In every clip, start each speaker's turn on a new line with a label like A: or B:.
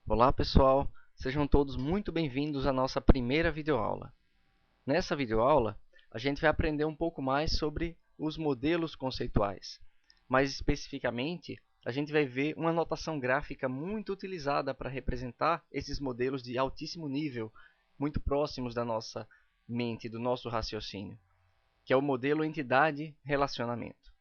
A: Olá pessoal, sejam todos muito bem-vindos à nossa primeira videoaula. Nessa videoaula, a gente vai aprender um pouco mais sobre os modelos conceituais. Mais especificamente, a gente vai ver uma notação gráfica muito utilizada para representar esses modelos de altíssimo nível, muito próximos da nossa mente, do nosso raciocínio, que é o modelo entidade-relacionamento.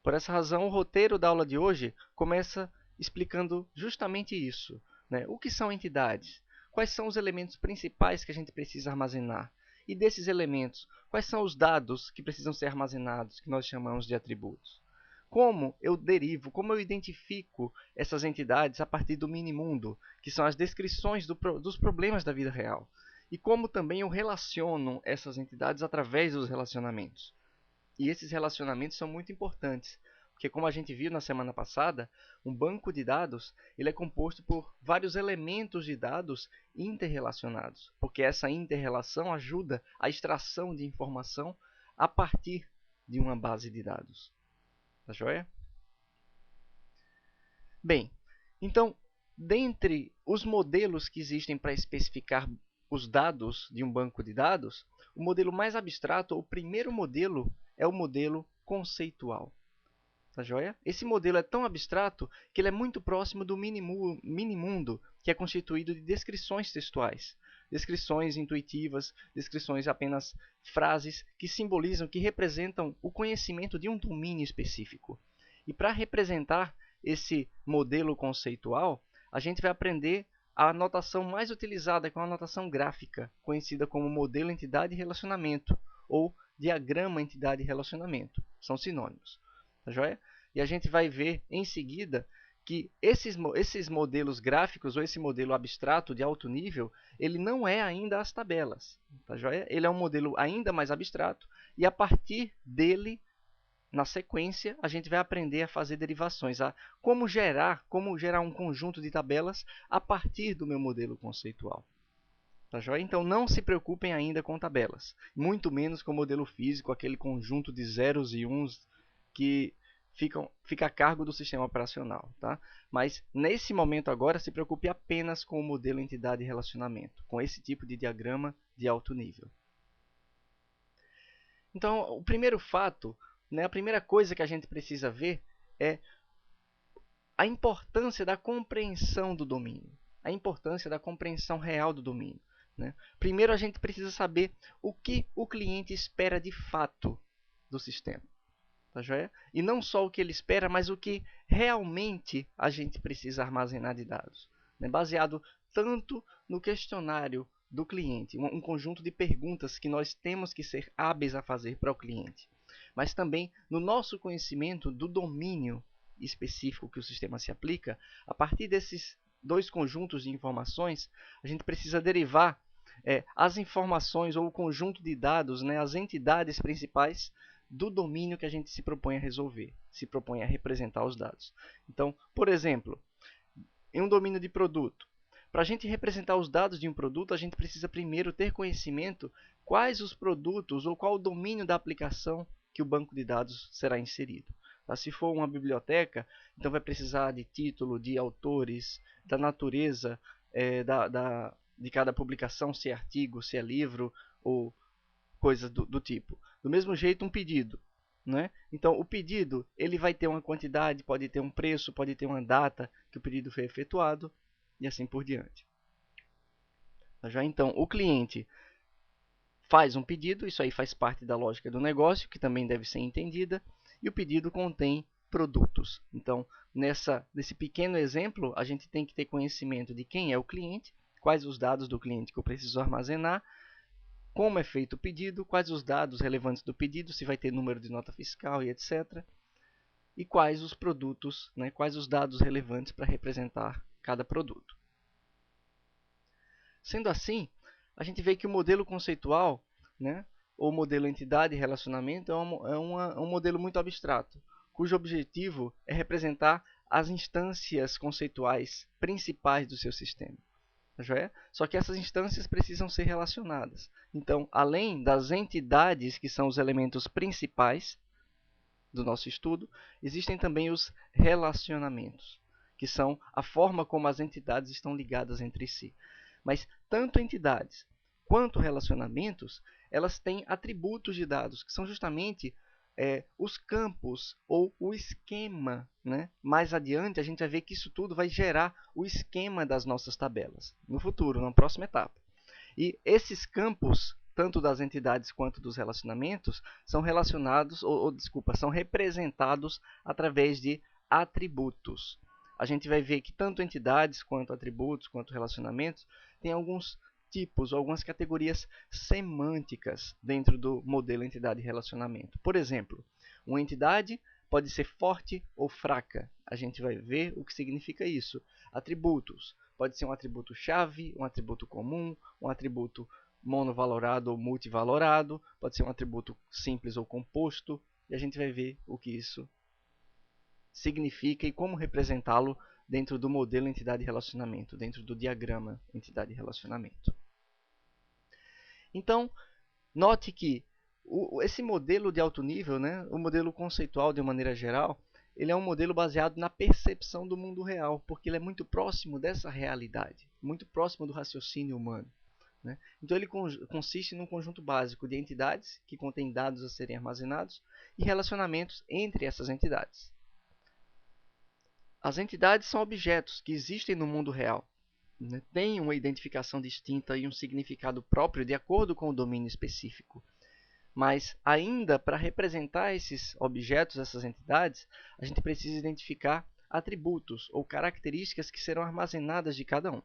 A: Por essa razão, o roteiro da aula de hoje começa explicando justamente isso, né? O que são entidades? Quais são os elementos principais que a gente precisa armazenar? E desses elementos, quais são os dados que precisam ser armazenados, que nós chamamos de atributos? Como eu derivo, como eu identifico essas entidades a partir do minimundo, que são as descrições dos problemas da vida real? E como também eu relaciono essas entidades através dos relacionamentos? E esses relacionamentos são muito importantes, porque como a gente viu na semana passada, um banco de dados ele é composto por vários elementos de dados interrelacionados, porque essa interrelação ajuda a extração de informação a partir de uma base de dados. Tá joia? Bem, então, dentre os modelos que existem para especificar os dados de um banco de dados, o modelo mais abstrato, o primeiro modelo, é o modelo conceitual. Tá joia? Esse modelo é tão abstrato que ele é muito próximo do minimundo, que é constituído de descrições textuais. Descrições intuitivas, descrições apenas frases que simbolizam, que representam o conhecimento de um domínio específico. E para representar esse modelo conceitual, a gente vai aprender a notação mais utilizada, que é uma notação gráfica, conhecida como modelo entidade-relacionamento ou diagrama entidade-relacionamento. São sinônimos. Tá joia? E a gente vai ver em seguida que esses modelos gráficos ou esse modelo abstrato de alto nível, ele não é ainda as tabelas. Tá joia? Ele é um modelo ainda mais abstrato e a partir dele, na sequência, a gente vai aprender a fazer derivações, a como gerar um conjunto de tabelas a partir do meu modelo conceitual. Tá joia? Então não se preocupem ainda com tabelas, muito menos com o modelo físico, aquele conjunto de zeros e uns que fica a cargo do sistema operacional. Tá? Mas nesse momento agora, se preocupe apenas com o modelo entidade e relacionamento, com esse tipo de diagrama de alto nível. Então, o primeiro fato, né, a primeira coisa que a gente precisa ver é a importância da compreensão do domínio, a importância da compreensão real do domínio. Né? Primeiro, a gente precisa saber o que o cliente espera de fato do sistema. Tá joia? E não só o que ele espera, mas o que realmente a gente precisa armazenar de dados. Né? Baseado tanto no questionário do cliente, um conjunto de perguntas que nós temos que ser hábeis a fazer para o cliente, mas também no nosso conhecimento do domínio específico que o sistema se aplica. A partir desses dois conjuntos de informações, a gente precisa derivar as informações ou o conjunto de dados, né, as entidades principais do domínio que a gente se propõe a resolver, se propõe a representar os dados. Então, por exemplo, em um domínio de produto, para a gente representar os dados de um produto, a gente precisa primeiro ter conhecimento quais os produtos ou qual o domínio da aplicação que o banco de dados será inserido. Se for uma biblioteca, então vai precisar de título, de autores, da natureza de cada publicação, se é artigo, se é livro ou coisas do tipo. Do mesmo jeito, um pedido. Né? Então, o pedido ele vai ter uma quantidade, pode ter um preço, pode ter uma data que o pedido foi efetuado e assim por diante. Já então, o cliente faz um pedido, isso aí faz parte da lógica do negócio, que também deve ser entendida, e o pedido contém produtos. Então, nesse pequeno exemplo, a gente tem que ter conhecimento de quem é o cliente, quais os dados do cliente que eu preciso armazenar, como é feito o pedido, quais os dados relevantes do pedido, se vai ter número de nota fiscal e etc. E quais os produtos, né, quais os dados relevantes para representar cada produto. Sendo assim, a gente vê que o modelo conceitual, né, ou modelo entidade e relacionamento, é um modelo muito abstrato, cujo objetivo é representar as instâncias conceituais principais do seu sistema. Só que essas instâncias precisam ser relacionadas. Então, além das entidades, que são os elementos principais do nosso estudo, existem também os relacionamentos. que são a forma como as entidades estão ligadas entre si. Mas tanto entidades quanto relacionamentos, elas têm atributos de dados, que são justamente os campos ou o esquema, né? Mais adiante, a gente vai ver que isso tudo vai gerar o esquema das nossas tabelas, no futuro, na próxima etapa. E esses campos, tanto das entidades quanto dos relacionamentos, são relacionados, são representados através de atributos. A gente vai ver que tanto entidades, quanto atributos, quanto relacionamentos, têm alguns tipos, algumas categorias semânticas dentro do modelo entidade e relacionamento. Por exemplo, uma entidade pode ser forte ou fraca. A gente vai ver o que significa isso. Atributos. Pode ser um atributo-chave, um atributo comum, um atributo monovalorado ou multivalorado, pode ser um atributo simples ou composto, e a gente vai ver o que isso significa e como representá-lo dentro do modelo entidade e relacionamento, dentro do diagrama entidade e relacionamento. Então, note que esse modelo de alto nível, né, o modelo conceitual de uma maneira geral, ele é um modelo baseado na percepção do mundo real, porque ele é muito próximo dessa realidade, muito próximo do raciocínio humano. Né? Então, ele consiste num conjunto básico de entidades que contêm dados a serem armazenados e relacionamentos entre essas entidades. As entidades são objetos que existem no mundo real, né? Têm uma identificação distinta e um significado próprio de acordo com o domínio específico. Mas ainda para representar esses objetos, essas entidades, a gente precisa identificar atributos ou características que serão armazenadas de cada um.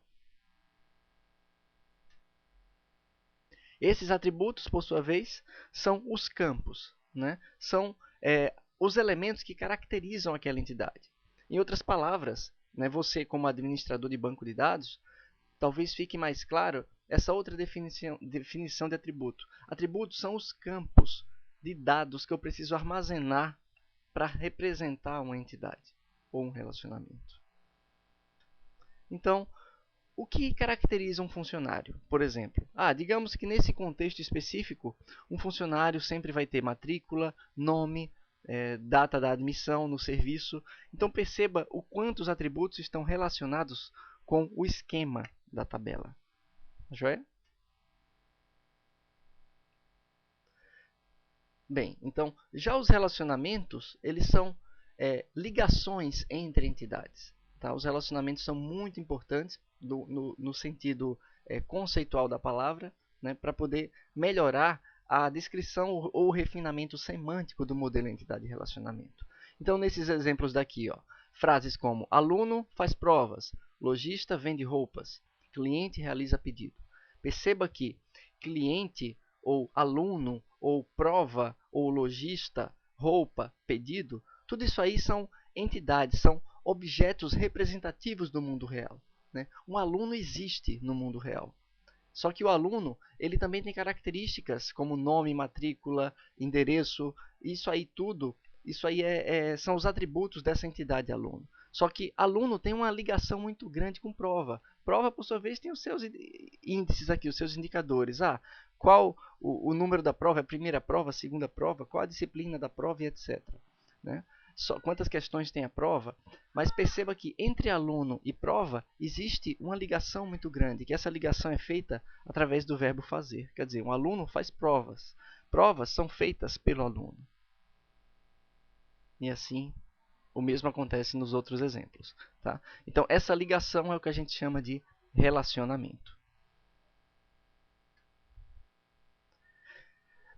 A: Esses atributos, por sua vez, são os campos, né? São os elementos que caracterizam aquela entidade. Em outras palavras, né, você como administrador de banco de dados, talvez fique mais claro essa outra definição de atributo. Atributos são os campos de dados que eu preciso armazenar para representar uma entidade ou um relacionamento. Então, o que caracteriza um funcionário? Por exemplo, digamos que nesse contexto específico, um funcionário sempre vai ter matrícula, nome, data da admissão no serviço. Então, perceba o quanto os atributos estão relacionados com o esquema da tabela. Joia? Bem, então, já os relacionamentos, eles são ligações entre entidades. Tá? Os relacionamentos são muito importantes no sentido conceitual da palavra, né, para poder melhorar a descrição ou o refinamento semântico do modelo entidade e relacionamento. Então, nesses exemplos daqui, frases como aluno faz provas, lojista vende roupas, cliente realiza pedido. Perceba que cliente ou aluno ou prova ou lojista, roupa, pedido, tudo isso aí são entidades, são objetos representativos do mundo real. Né? Um aluno existe no mundo real. Só que o aluno ele também tem características como nome, matrícula, endereço, isso aí tudo, isso aí são os atributos dessa entidade aluno. Só que aluno tem uma ligação muito grande com prova. Prova, por sua vez, tem os seus índices aqui, os seus indicadores. Qual o número da prova, a primeira prova, a segunda prova, qual a disciplina da prova e etc. Né? Quantas questões tem a prova, mas perceba que entre aluno e prova existe uma ligação muito grande, que essa ligação é feita através do verbo fazer. Quer dizer, um aluno faz provas. Provas são feitas pelo aluno. E assim, o mesmo acontece nos outros exemplos. Tá? Então, essa ligação é o que a gente chama de relacionamento.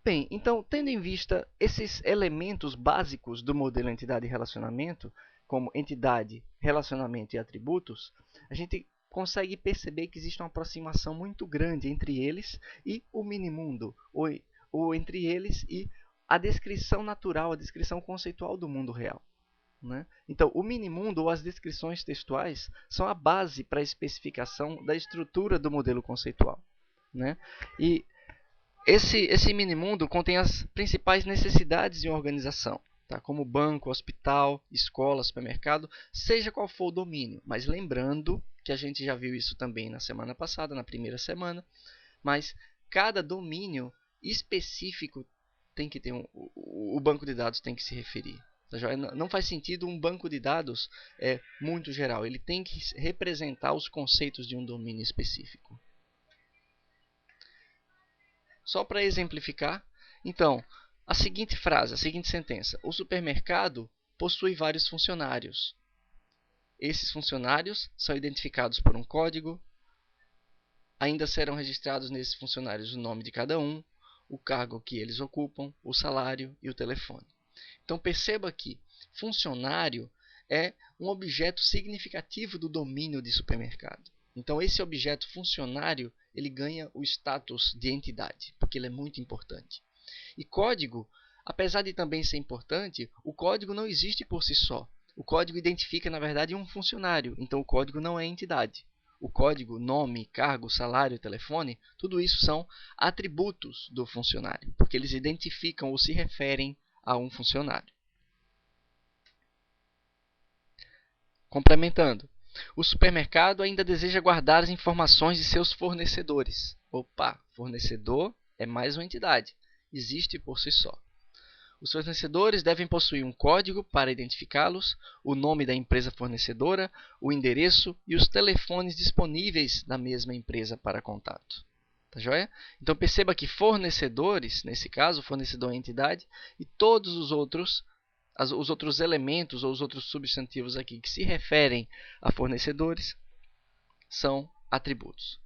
A: Bem, então, tendo em vista esses elementos básicos do modelo entidade e relacionamento, como entidade, relacionamento e atributos, a gente consegue perceber que existe uma aproximação muito grande entre eles e o minimundo, ou entre eles e a descrição natural, a descrição conceitual do mundo real. Né? Então, o minimundo ou as descrições textuais são a base para a especificação da estrutura do modelo conceitual. Né? E esse minimundo contém as principais necessidades de uma organização, tá? Como banco, hospital, escola, supermercado, seja qual for o domínio. Mas lembrando que a gente já viu isso também na semana passada, na primeira semana, mas cada domínio específico tem que ter o banco de dados tem que se referir. Tá joia? Não faz sentido um banco de dados muito geral. Ele tem que representar os conceitos de um domínio específico. Só para exemplificar, então, a seguinte frase, a seguinte sentença. O supermercado possui vários funcionários. Esses funcionários são identificados por um código. Ainda serão registrados nesses funcionários o nome de cada um, o cargo que eles ocupam, o salário e o telefone. Então perceba que funcionário é um objeto significativo do domínio de supermercado. Então esse objeto funcionário ele ganha o status de entidade, porque ele é muito importante. E código, apesar de também ser importante, o código não existe por si só. O código identifica, na verdade, um funcionário, então o código não é entidade. O código, nome, cargo, salário, telefone, tudo isso são atributos do funcionário, porque eles identificam ou se referem a um funcionário. Complementando, o supermercado ainda deseja guardar as informações de seus fornecedores. Opa, fornecedor é mais uma entidade, existe por si só. Os fornecedores devem possuir um código para identificá-los, o nome da empresa fornecedora, o endereço e os telefones disponíveis da mesma empresa para contato. Tá joia? Então perceba que fornecedores, nesse caso, fornecedor é entidade, e todos os outros elementos ou os outros substantivos aqui que se referem a fornecedores são atributos.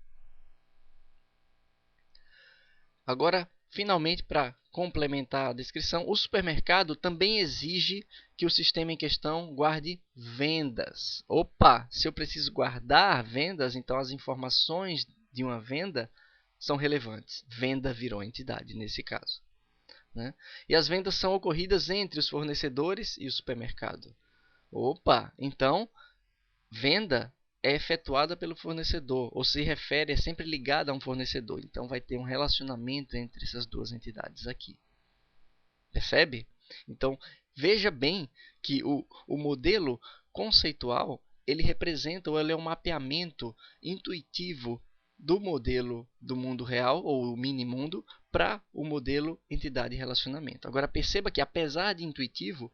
A: Agora, finalmente, para complementar a descrição, o supermercado também exige que o sistema em questão guarde vendas. Opa, se eu preciso guardar vendas, então as informações de uma venda são relevantes. Venda virou entidade nesse caso. Né? E as vendas são ocorridas entre os fornecedores e o supermercado. Opa, então, venda é efetuada pelo fornecedor, ou se refere, é sempre ligada a um fornecedor. Então, vai ter um relacionamento entre essas duas entidades aqui. Percebe? Então, veja bem que o modelo conceitual, ele representa, ou ele é um mapeamento intuitivo do modelo do mundo real, ou o mini-mundo, para o modelo entidade e relacionamento. Agora, perceba que, apesar de intuitivo,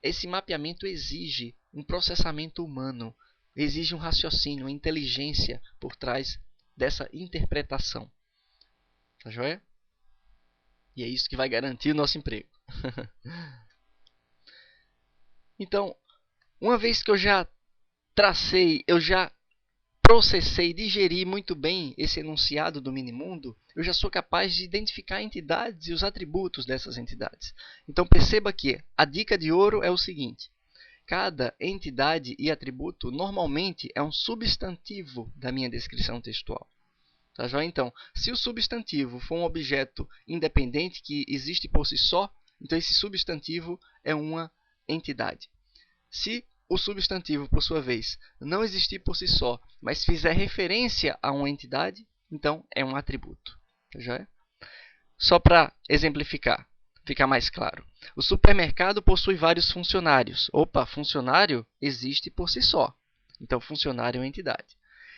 A: esse mapeamento exige um processamento humano, exige um raciocínio, uma inteligência por trás dessa interpretação. Tá joia? E é isso que vai garantir o nosso emprego. Então, uma vez que eu já tracei, eu já processei, digeri muito bem esse enunciado do minimundo, eu já sou capaz de identificar entidades e os atributos dessas entidades. Então perceba que a dica de ouro é o seguinte: cada entidade e atributo normalmente é um substantivo da minha descrição textual. Tá joia? Então, se o substantivo for um objeto independente que existe por si só, então esse substantivo é uma entidade. Se o substantivo, por sua vez, não existir por si só, mas fizer referência a uma entidade, então é um atributo. Tá joia? Só para exemplificar, ficar mais claro. O supermercado possui vários funcionários. Opa, funcionário existe por si só. Então, funcionário é uma entidade.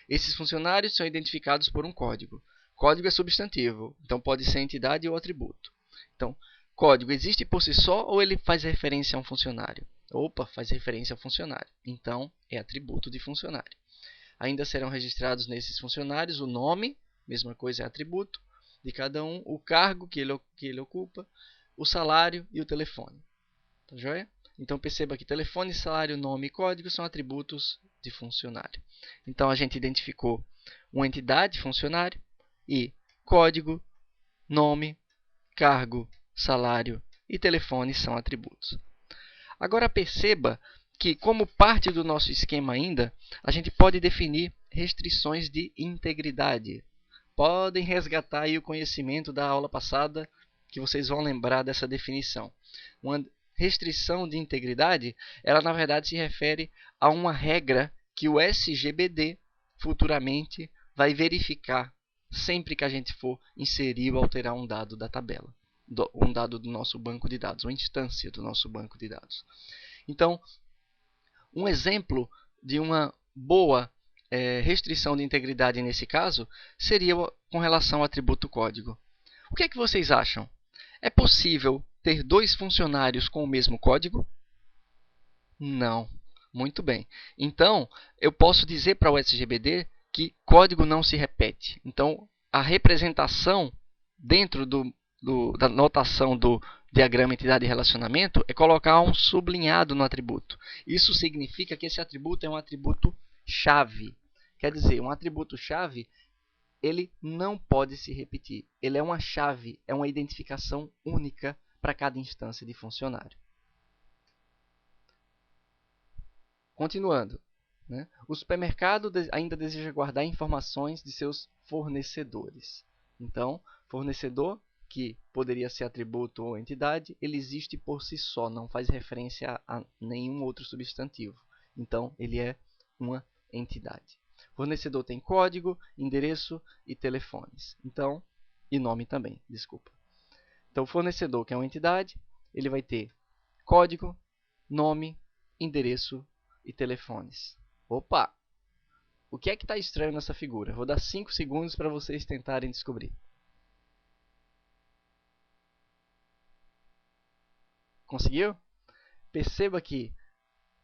A: Esses funcionários são identificados por um código. Código é substantivo, então pode ser entidade ou atributo. Então, código existe por si só ou ele faz referência a um funcionário? Opa, faz referência ao funcionário. Então, é atributo de funcionário. Ainda serão registrados nesses funcionários o nome, mesma coisa é atributo, de cada um, o cargo que ele ocupa, o salário e o telefone. Tá joia? Então, perceba que telefone, salário, nome e código são atributos de funcionário. Então, a gente identificou uma entidade, funcionário, e código, nome, cargo, salário e telefone são atributos. Agora, perceba que, como parte do nosso esquema ainda, a gente pode definir restrições de integridade. Podem resgatar aí o conhecimento da aula passada, que vocês vão lembrar dessa definição. Uma restrição de integridade, ela na verdade se refere a uma regra que o SGBD futuramente vai verificar sempre que a gente for inserir ou alterar um dado da tabela, um dado do nosso banco de dados, uma instância do nosso banco de dados. Então, um exemplo de uma boa restrição de integridade nesse caso seria com relação ao atributo código. O que é que vocês acham? É possível ter dois funcionários com o mesmo código? Não. Muito bem. Então, eu posso dizer para o SGBD que código não se repete. Então, a representação dentro da notação do diagrama entidade e relacionamento é colocar um sublinhado no atributo. Isso significa que esse atributo é um atributo chave. Quer dizer, um atributo chave, ele não pode se repetir. Ele é uma chave, é uma identificação única para cada instância de funcionário. Continuando, né? O supermercado ainda deseja guardar informações de seus fornecedores. Então, fornecedor, que poderia ser atributo ou entidade, ele existe por si só, não faz referência a nenhum outro substantivo. Então, ele é uma entidade. Fornecedor tem código, endereço e telefones. Então, e nome também, desculpa. Então, o fornecedor, que é uma entidade, ele vai ter código, nome, endereço e telefones. Opa! O que é que está estranho nessa figura? Vou dar 5 segundos para vocês tentarem descobrir. Conseguiu? Perceba que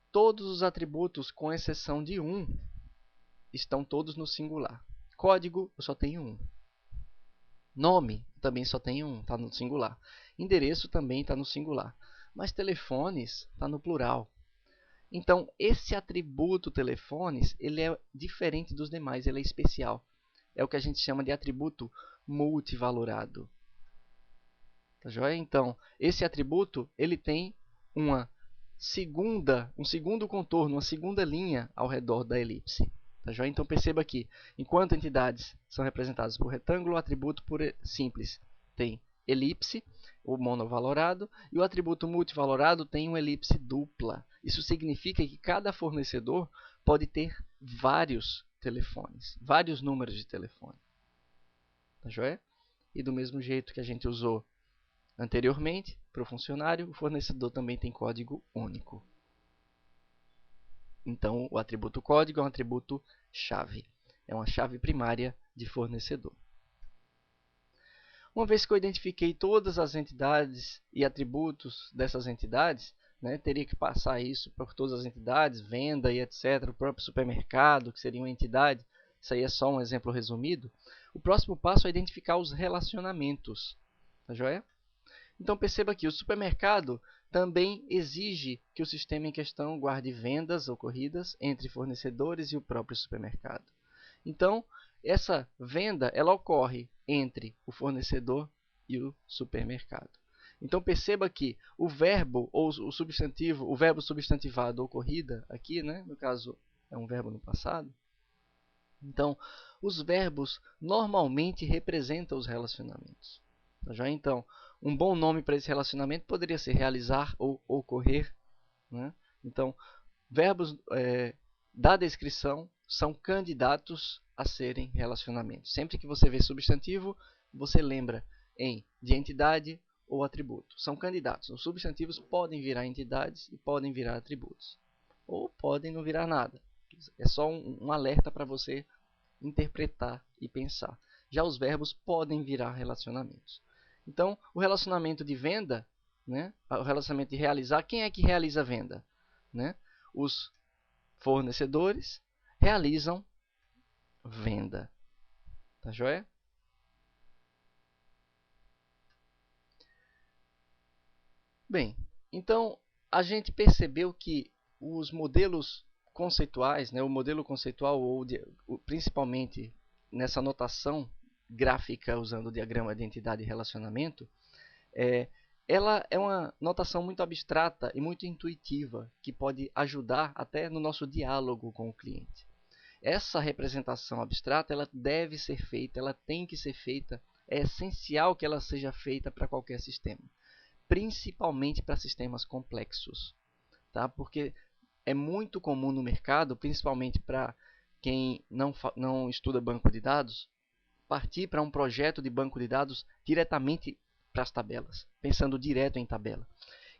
A: todos os atributos, com exceção de um, estão todos no singular. Código, eu só tenho um. Nome, também só tenho um, está no singular. Endereço também está no singular. Mas telefones está no plural. Então, esse atributo telefones, ele é diferente dos demais, ele é especial. É o que a gente chama de atributo multivalorado. Tá joia? Então, esse atributo, ele tem um segundo contorno, uma segunda linha ao redor da elipse. Tá joia? Então, perceba aqui, enquanto entidades são representadas por retângulo, o atributo simples tem elipse, o monovalorado, e o atributo multivalorado tem uma elipse dupla. Isso significa que cada fornecedor pode ter vários telefones, vários números de telefone. Tá joia? E do mesmo jeito que a gente usou anteriormente, para o funcionário, o fornecedor também tem código único. Então, o atributo código é um atributo chave. É uma chave primária de fornecedor. Uma vez que eu identifiquei todas as entidades e atributos dessas entidades, né, teria que passar isso por todas as entidades, venda e etc. O próprio supermercado, que seria uma entidade. Isso aí é só um exemplo resumido. O próximo passo é identificar os relacionamentos. Tá joia? Então, perceba que o supermercado também exige que o sistema em questão guarde vendas ocorridas entre fornecedores e o próprio supermercado. Então, essa venda ela ocorre entre o fornecedor e o supermercado. Então, perceba que o verbo ou o substantivo, o verbo substantivado ocorrida aqui, né, no caso é um verbo no passado. Então, os verbos normalmente representam os relacionamentos. Tá joia? Então, um bom nome para esse relacionamento poderia ser realizar ou ocorrer. Né? Então, verbos da descrição são candidatos a serem relacionamentos. Sempre que você vê substantivo, você lembra de entidade ou atributo. São candidatos. Os substantivos podem virar entidades e podem virar atributos. Ou podem não virar nada. É só um alerta para você interpretar e pensar. Já os verbos podem virar relacionamentos. Então, o relacionamento de venda, né? O relacionamento de realizar, quem é que realiza a venda? Né? Os fornecedores realizam venda. Tá joia? Bem, então a gente percebeu que os modelos conceituais, né, o modelo conceitual, principalmente nessa notação gráfica usando o diagrama de entidade e relacionamento, ela é uma notação muito abstrata e muito intuitiva, que pode ajudar até no nosso diálogo com o cliente. Essa representação abstrata ela deve ser feita, ela tem que ser feita, é essencial que ela seja feita para qualquer sistema, principalmente para sistemas complexos, tá? Porque é muito comum no mercado, principalmente para quem não estuda banco de dados, partir para um projeto de banco de dados diretamente para as tabelas, pensando direto em tabela.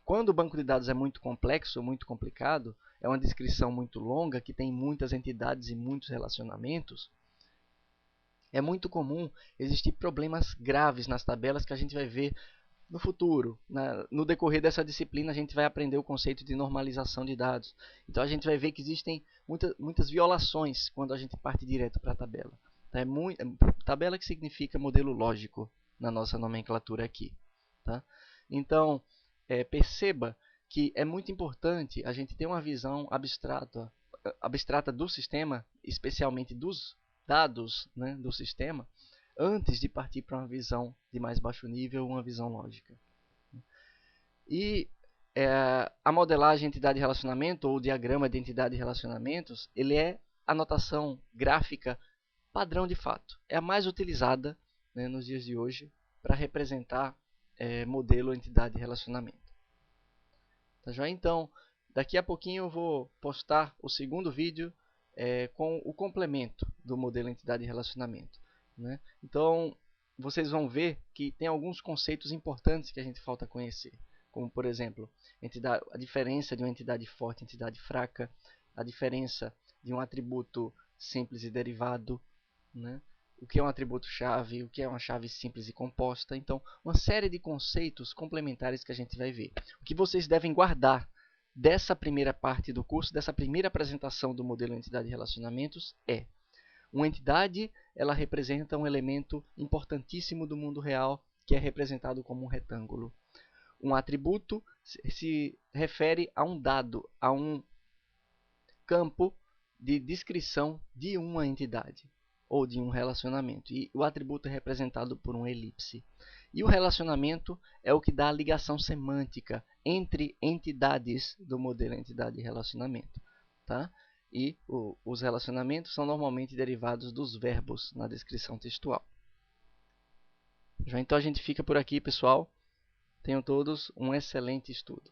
A: Quando o banco de dados é muito complexo, muito complicado, é uma descrição muito longa, que tem muitas entidades e muitos relacionamentos, é muito comum existir problemas graves nas tabelas que a gente vai ver no futuro, no decorrer dessa disciplina, a gente vai aprender o conceito de normalização de dados. Então a gente vai ver que existem muitas violações quando a gente parte direto para a tabela. Tá? Tabela que significa modelo lógico na nossa nomenclatura aqui. Tá? Então, perceba que é muito importante a gente ter uma visão abstrata do sistema, especialmente dos dados, né, do sistema, antes de partir para uma visão de mais baixo nível, uma visão lógica. E a modelagem entidade de relacionamento, ou o diagrama de entidade de relacionamentos, ele é a notação gráfica padrão de fato. É a mais utilizada, né, nos dias de hoje para representar modelo entidade de relacionamento. Tá joia? Então, daqui a pouquinho eu vou postar o segundo vídeo com o complemento do modelo entidade de relacionamento. Né? Então, vocês vão ver que tem alguns conceitos importantes que a gente falta conhecer. Como, por exemplo, a diferença de uma entidade forte e entidade fraca, a diferença de um atributo simples e derivado, né? O que é um atributo-chave, o que é uma chave simples e composta. Então, uma série de conceitos complementares que a gente vai ver. O que vocês devem guardar dessa primeira parte do curso, dessa primeira apresentação do modelo entidade de relacionamentos é: uma entidade, ela representa um elemento importantíssimo do mundo real, que é representado como um retângulo. Um atributo se refere a um dado, a um campo de descrição de uma entidade ou de um relacionamento. E o atributo é representado por uma elipse. E o relacionamento é o que dá a ligação semântica entre entidades do modelo entidade e relacionamento. Tá? E os relacionamentos são normalmente derivados dos verbos na descrição textual. Então a gente fica por aqui, pessoal. Tenham todos um excelente estudo.